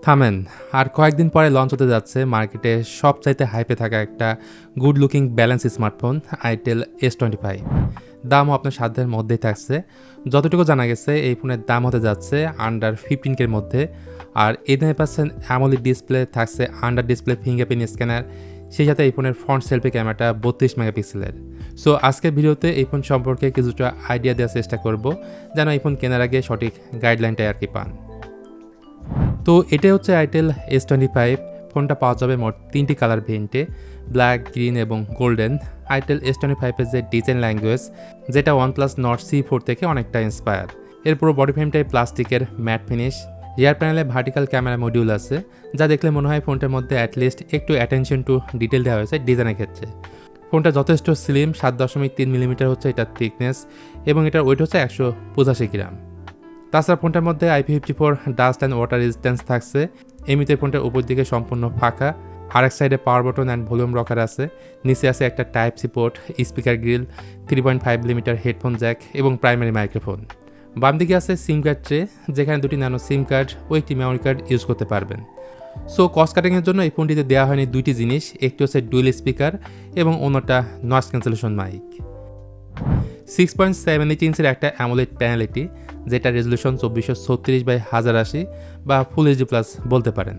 থামেন, আর কয়েকদিন পরে লঞ্চ হতে যাচ্ছে মার্কেটে সবচাইতে হাইপে থাকা একটা good looking balance smartphone itel S25। দামও আপনার সাধ্যের মধ্যেই থাকছে। যতটুকু জানা গেছে এই ফোনের দাম হতে যাচ্ছে আন্ডার 15K মধ্যে, আর এই দামে পাচ্ছেন AMOLED ডিসপ্লে, থাকছে আন্ডার ডিসপ্লে ফিঙ্গারপ্রিন্ট স্ক্যানার, সেই সাথে এই ফোনের ফ্রন্ট সেলফি ক্যামেরাটা 32 মেগাপিক্সেলের। সো আজকের ভিডিওতে এই ফোন সম্পর্কে কিছুটা আইডিয়া দেওয়ার চেষ্টা করব, যেন এই ফোন কেনার আগে সঠিক গাইডলাইনটাই আর কি পান। তো এটাই হচ্ছে itel S25। ফোনটা পাওয়া যাবে মোট 3টি কালার ভেরিয়েন্টে, ব্ল্যাক, গ্রিন এবং গোল্ডেন। itel S25 এর যে ডিজাইন ল্যাঙ্গুয়েজ, যেটা OnePlus Nord C4 থেকে অনেকটা ইন্সপায়ার। এর পুরো বডি ফ্রেমটাই প্লাস্টিকের ম্যাট ফিনিশ। রিয়ার প্যানেলে ভার্টিক্যাল ক্যামেরা মডিউল আছে, যা দেখলে মনে হয় ফোনটার মধ্যে অ্যাটলিস্ট একটু অ্যাটেনশন টু ডিটেল দেওয়া হয়েছে ডিজাইনের ক্ষেত্রে। ফোনটা যথেষ্ট স্লিম, 7.3 মিলিমিটার হচ্ছে এটার থিকনেস, এবং এটার ওয়েট হচ্ছে 185 গ্রাম। তাছাড়া ফোনটার মধ্যে IP54 dust and water resistance থাকছে। এমনিতে ফোনটার উপর দিকে সম্পূর্ণ ফাঁকা, আরেক সাইডে power button and volume rocker আছে। নিচে আছে একটা type C port, speaker grille, 3.5 millimetre headphone jack এবং প্রাইমারি মাইক্রোফোন। বাম দিকে আছে সিম কার্ড ট্রে, যেখানে দুটি ন্যানো সিম কার্ড ও একটি মেমোরি কার্ড ইউজ করতে পারবেন। সো কস্ট কাটিংয়ের জন্য এই ফোনটিতে দেওয়া হয়নি দুইটি জিনিস, একটি হচ্ছে ডুয়েল স্পিকার এবং অন্যটা নয়েজ ক্যান্সেলেশন মাইক। 6.78 ইঞ্চের একটা AMOLED প্যানেল এটি, যেটা রেজলিউশন 2436x1080 বা ফুল এইচডি প্লাস বলতে পারেন।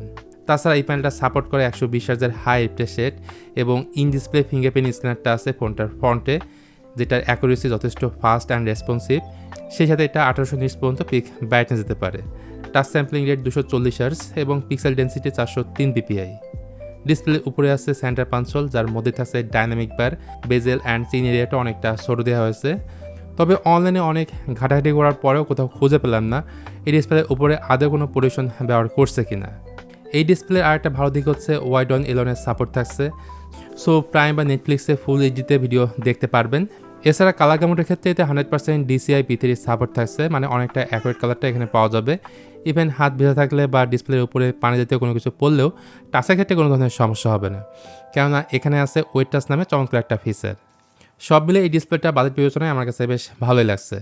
তাছাড়া এই প্যানেলটা সাপোর্ট করে 120 হার্জের হাই রিফ্রেশ রেট, এবং ইন ডিসপ্লে ফিঙ্গারপ্রিন্ট স্ক্যানারটা আছে ফোনটার ফ্রন্টে, যেটার অ্যাকুরেসি যথেষ্ট ফাস্ট অ্যান্ড রেসপন্সিভ। সেই সাথে এটা 1820 পর্যন্ত পিক ব্রাইটনেস দিতে পারে। টাচ স্যাম্পলিং রেট 240 হার্জ এবং পিক্সেল ডেন্সিটি 403 dpi। ডিসপ্লের উপরে আছে সেন্টার কনসোল, যার মধ্যে থাকছে ডাইনামিক বার, বেজেল অ্যান্ড চিন এরিয়াটা অনেকটা ছোট দেওয়া হয়েছে। তবে অনলাইনে অনেক ঘাটাঘাটি করার পরেও কোথাও খুঁজে পেলাম না এই ডিসপ্লের উপরে আদৌ কোনো প্রোটেকশন ব্যবহার করছে কিনা। এই ডিসপ্লের আরেকটা ভালো দিক হচ্ছে ওয়াইড অন এলনের সাপোর্ট থাকছে, সো প্রাইম বা নেটফ্লিক্সে ফুল এইচডিতে ভিডিও দেখতে পারবেন। এছাড়া কালার গামুটের ক্ষেত্রে এতে 100% DCI P3 সাপোর্ট থাকছে, মানে অনেকটা অ্যাকুরেট কালারটা এখানে পাওয়া যাবে। ইভেন হাত ভেজা থাকলে বা ডিসপ্লের উপরে পানি জাতীয় কোনো কিছু পড়লেও টাচের ক্ষেত্রে কোনো ধরনের সমস্যা হবে না, কেননা এখানে আছে ওয়েট টাচ নামে চমৎকার একটা ফিচার। সব মিলে এই ডিসপ্লেটা বাজেট বিবেচনায় আমার কাছে বেশ ভালোই লাগছে।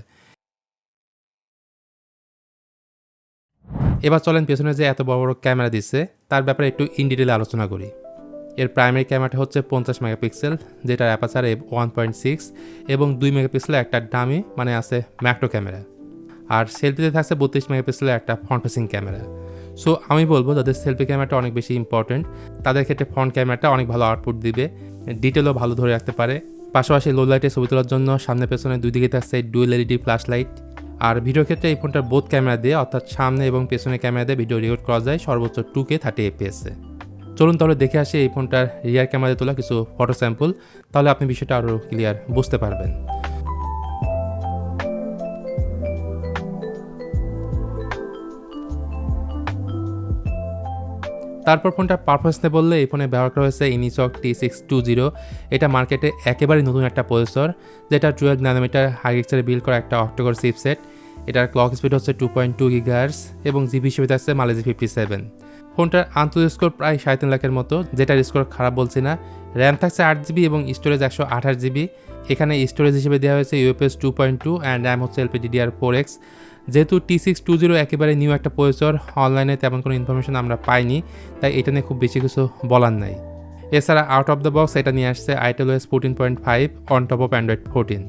এবার চলেন পেছনে যে এত বড় বড় ক্যামেরা দিচ্ছে তার ব্যাপারে একটু ইন ডিটেলে আলোচনা করি। এর প্রাইমারি ক্যামেরাটা হচ্ছে 50 মেগাপিক্সেল, যেটার অ্যাপারচার 1.6 এবং 2 মেগাপিক্সেলের একটা ডামি মানে আছে ম্যাক্রো ক্যামেরা। আর সেলফিতে থাকছে 32 মেগাপিক্সেলের একটা ফ্রন্ট ফেসিং ক্যামেরা। সো আমি বলবো যাদের সেলফি ক্যামেরাটা অনেক বেশি ইম্পর্টেন্ট, তাদের ক্ষেত্রে ফ্রন্ট ক্যামেরাটা অনেক ভালো আউটপুট দিবে, ডিটেলও ভালো ধরে রাখতে পারে। পাশাপাশি লো লাইটে ছবি তোলার জন্য সামনে পেছনে দুই দিকে থাকছে ডুয়েল LED ফ্ল্যাশ লাইট। আর ভিডিওর ক্ষেত্রে এই ফোনটার বোথ ক্যামেরা দিয়ে, অর্থাৎ সামনে এবং পেছনে ক্যামেরা দিয়ে ভিডিও রেকর্ড করা যায় সর্বোচ্চ 2K 30 fps-এ। চলুন তাহলে দেখে আসি এই ফোনটার রিয়ার ক্যামেরা দিয়ে তোলা কিছু ফটো স্যাম্পল, তাহলে আপনি বিষয়টা আরও ক্লিয়ার বুঝতে পারবেন। তারপর ফোনটার পারফরমেন্স নিয়ে বললে এই ফোনে ব্যবহার করা হয়েছে ইনিচক T620। এটা মার্কেটে একেবারে নতুন একটা প্রসেসর, যেটা 12 ন্যানোমিটার হাইগ্রেক্সারে বিল্ড করা একটা অক্টোকোর চিপসেট। এটার ক্লক স্পিড হচ্ছে 2.2 GHz এবং জিবি হিসেবে থাকছে মালয়েশিয়া 57। ফোনটার আন্তর্জাতিক স্কোর প্রায় 3.5 লাখের মতো, যেটার স্কোর খারাপ বলছি না। র্যাম থাকছে 8GB এবং স্টোরেজ 128GB। এখানে স্টোরেজ হিসেবে দেওয়া হয়েছে UFS 2.2 অ্যান্ড র্যাম হচ্ছে LPDDR4X। যেহেতু T620 একেবারে নিউ একটা প্রসেসর, অনলাইনে তেমন কোনো ইনফরমেশন আমরা পাইনি, তাই এটা নিয়ে খুব বেশি কিছু বলার নাই। এছাড়া আউট অফ দ্য বক্স এটা নিয়ে আসছে itel OS 14.5 on top of Android 14।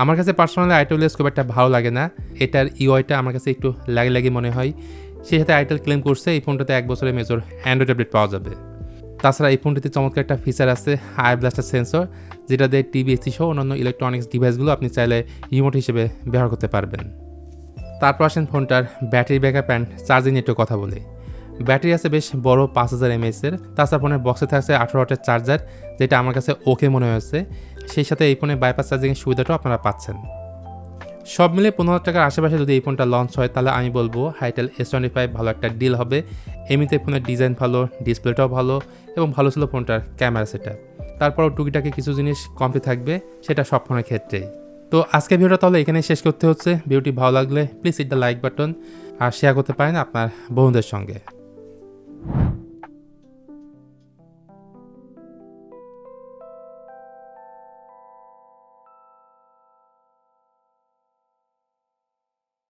আমার কাছে পার্সোনালি itel OS খুব একটা ভালো লাগে না, এটার ইউআইটা আমার কাছে একটু লাগে মনে হয়। সেই সাথে itel ক্লেম করছে এই ফোনটাতে 1 বছরের মেজর অ্যান্ড্রয়েড আপডেট পাওয়া যাবে। তাছাড়া এই ফোনটিতে চমৎকার একটা ফিচার আছে আই ব্লাস্টার সেন্সর, যেটা দিয়ে টিভি এসি সহ অন্যান্য ইলেকট্রনিক্স ডিভাইসগুলো আপনি চাইলে রিমোট হিসেবে ব্যবহার করতে পারবেন। তারপর আসেন ফোনটার ব্যাটারি ব্যাকআপ অ্যান্ড চার্জিং নিয়ে একটু কথা বলি। ব্যাটারি আছে বেশ বড় 5000 mAh-এর। তাছাড়া ফোনের বক্সে থাকছে 18 ওয়াটের চার্জার, যেটা আমার কাছে ওকে মনে হয়েছে। সেই সাথে এই ফোনে বাইপাস চার্জিংয়ের সুবিধাটাও আপনারা পাচ্ছেন। সব মিলে 15,000 টাকার আশেপাশে যদি এই ফোনটা লঞ্চ হয়, তাহলে আমি বলবো itel S25 ভালো একটা ডিল হবে। এমনিতে ফোনের ডিজাইন ভালো, ডিসপ্লেটাও ভালো এবং ভালো ছিল ফোনটার ক্যামেরা সেটা। তারপরও টুকিটাকি কিছু জিনিস কমতি থাকবে, সেটা সব ফোনের ক্ষেত্রেই। তো আজকে ভিডিওটা তাহলে এখানেই শেষ করতে হচ্ছে। ভিডিওটি ভালো লাগলে please hit the like button আর শেয়ার করতে পারেন আপনার বন্ধুদের সঙ্গে।